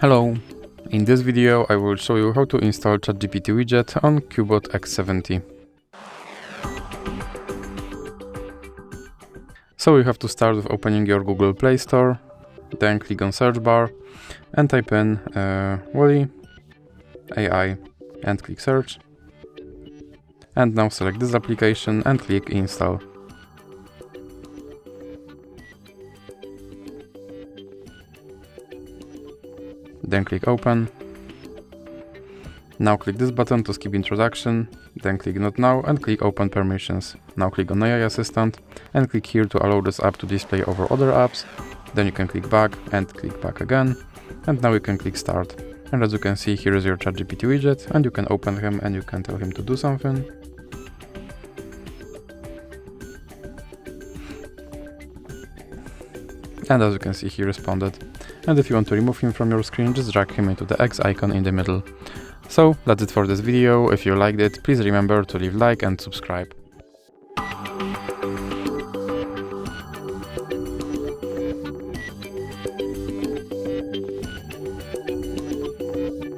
Hello! In this video I will show you how to install ChatGPT widget on CUBOT X70. So you have to start with opening your Google Play Store, then click on search bar and type in Wally AI and click search. And now select this application and click install. Then click open. Now click this button to skip introduction, then click not now and click open permissions. Now click on AI assistant and click here to allow this app to display over other apps. Then you can click back and click back again. And now you can click start. And as you can see, here is your ChatGPT widget and you can open him and you can tell him to do something. And as you can see, he responded. And if you want to remove him from your screen, just drag him into the X icon in the middle. So that's it for this video. If you liked it, please remember to leave a like and subscribe.